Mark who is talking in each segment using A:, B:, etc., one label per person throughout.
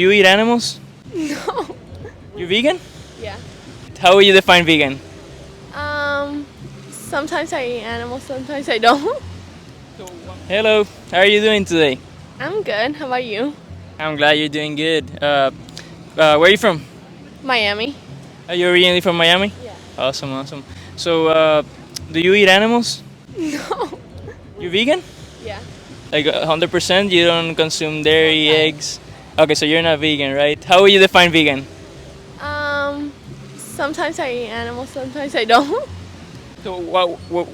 A: You eat animals?
B: No.
A: You vegan?
B: Yeah.
A: How would you define vegan?
B: Sometimes I eat animals, sometimes I don't.
A: Hello, how are you doing today?
B: I'm good. How about you?
A: I'm glad you're doing good. Where are you from?
B: Miami.
A: Are you originally from Miami?
B: Yeah.
A: Awesome, awesome. So, do you eat animals?
B: No.
A: You vegan?
B: Yeah.
A: Like 100%? You don't consume dairy,
B: Sometimes.
A: eggs? Okay, so you're not vegan, right? How would you define vegan?
B: Sometimes I eat animals, sometimes I don't.
A: So,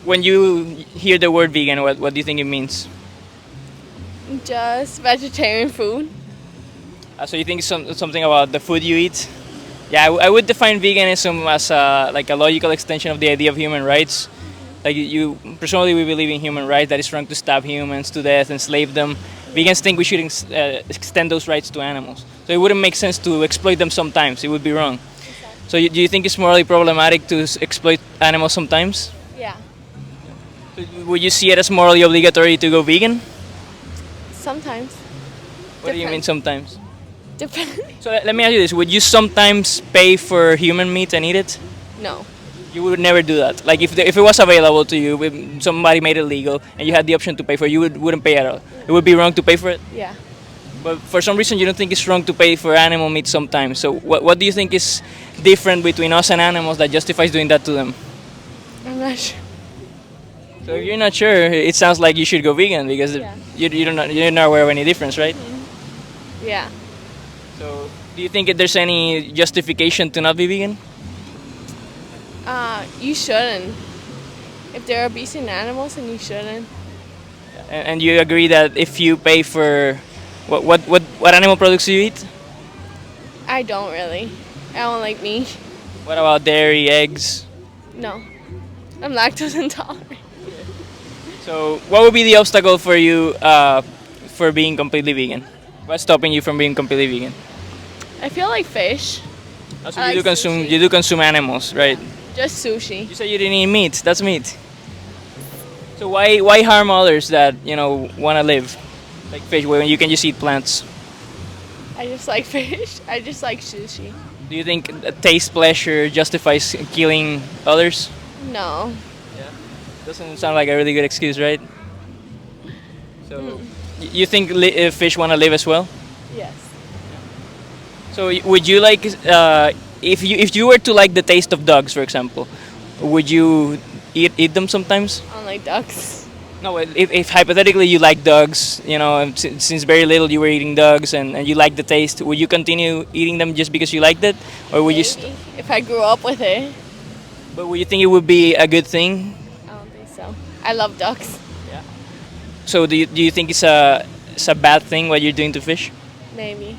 A: when you hear the word vegan, what do you think it means?
B: Just vegetarian food.
A: So you think something about the food you eat? Yeah, I would define veganism as like a logical extension of the idea of human rights. Like you presumably we believe in human rights, that it's wrong to stab humans to death, enslave them. Vegans think we should extend those rights to animals. So it wouldn't make sense to exploit them sometimes. It would be wrong. So do you think it's morally problematic to exploit animals sometimes?
B: Yeah.
A: Would you see it as morally obligatory to go vegan?
B: Sometimes.
A: What do you mean sometimes?
B: Depends.
A: So let me ask you this: would you sometimes pay for human meat and eat it?
B: No.
A: You would never do that. Like if it was available to you, if somebody made it legal, and you had the option to pay for it, you wouldn't pay at all. It would be wrong to pay for it.
B: Yeah.
A: But for some reason, you don't think it's wrong to pay for animal meat sometimes. So what do you think is different between us and animals that justifies doing that to them?
B: I'm not sure.
A: So if you're not sure, it sounds like you should go vegan because
B: Yeah.
A: you're not aware of any difference, right?
B: Yeah.
A: So do you think there's any justification to not be vegan?
B: You shouldn't. If they're abusing animals, then you shouldn't.
A: And you agree that if you pay for what animal products do you eat?
B: I don't really. I don't like meat.
A: What about dairy, eggs?
B: No. I'm lactose intolerant.
A: So what would be the obstacle for you for being completely vegan? What's stopping you from being completely vegan?
B: I feel like fish.
A: Also,
B: I
A: you
B: like
A: do consume animals, right?
B: Just sushi.
A: You said you didn't eat meat. That's meat. So why harm others that want to live like fish when you can just eat plants?
B: I just like fish. I just like sushi.
A: Do you think taste pleasure justifies killing others?
B: No.
A: Doesn't sound like a really good excuse, right? So you think fish want to live as well?
B: Yes.
A: So would you like if you were to like the taste of dogs, for example, would you eat them sometimes?
B: I don't like ducks.
A: No, if hypothetically you like dogs, and since very little you were eating dogs and you like the taste, would you continue eating them just because you liked it, or would you?
B: Maybe. If I grew up with it.
A: But would you think it would be a good thing?
B: I don't think so. I love ducks.
A: So do you think it's a bad thing what you're doing to fish?
B: Maybe.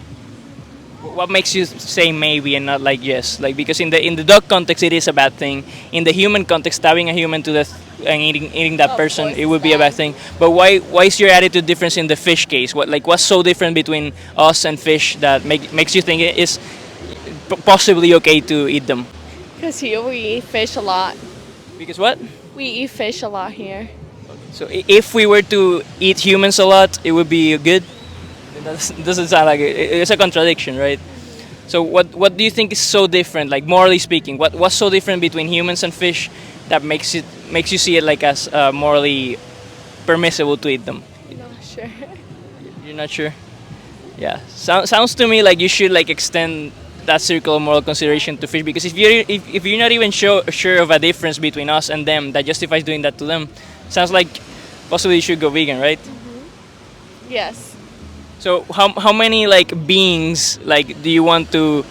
A: What makes you say maybe and not like yes? Like because in the dog context it is a bad thing. In the human context, stabbing a human to death and eating that
B: Of
A: person,
B: course
A: it would
B: it's
A: be a bad
B: bad.
A: thing. But why is your attitude different in the fish case? What's so different between us and fish that makes you think it is possibly okay to eat them?
B: Because here we eat fish a lot.
A: Because what?
B: We eat fish a lot here.
A: So if we were to eat humans a lot, it would be good. That doesn't sound like it's a contradiction, right? So what do you think is so different, like morally speaking? What's so different between humans and fish that makes you see it like as morally permissible to eat them?
B: Not sure.
A: You're not sure? Yeah, sounds to me like you should like extend that circle of moral consideration to fish because if you're not even sure of a difference between us and them that justifies doing that to them, sounds like possibly you should go vegan, right?
B: Yes.
A: So how many like beings like do you want to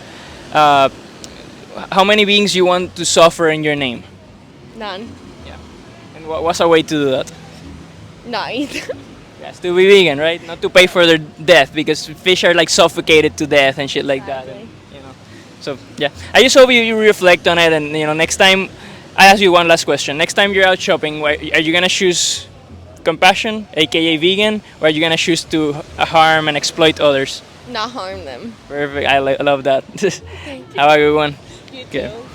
A: how many beings you want to suffer in your name?
B: None.
A: And what's a way to do that?
B: Not either.
A: Yes, to be vegan, right? Not to pay for their death because fish are like suffocated to death and shit like that.
B: Exactly.
A: So yeah, I just hope you reflect on it and next time I ask you one last question. Next time you're out shopping, are you gonna choose compassion, aka vegan, or are you gonna choose to harm and exploit others?
B: Not harm them.
A: Perfect. I love that.
B: Thank you.
A: Have a good one.
B: You
A: Okay.
B: too.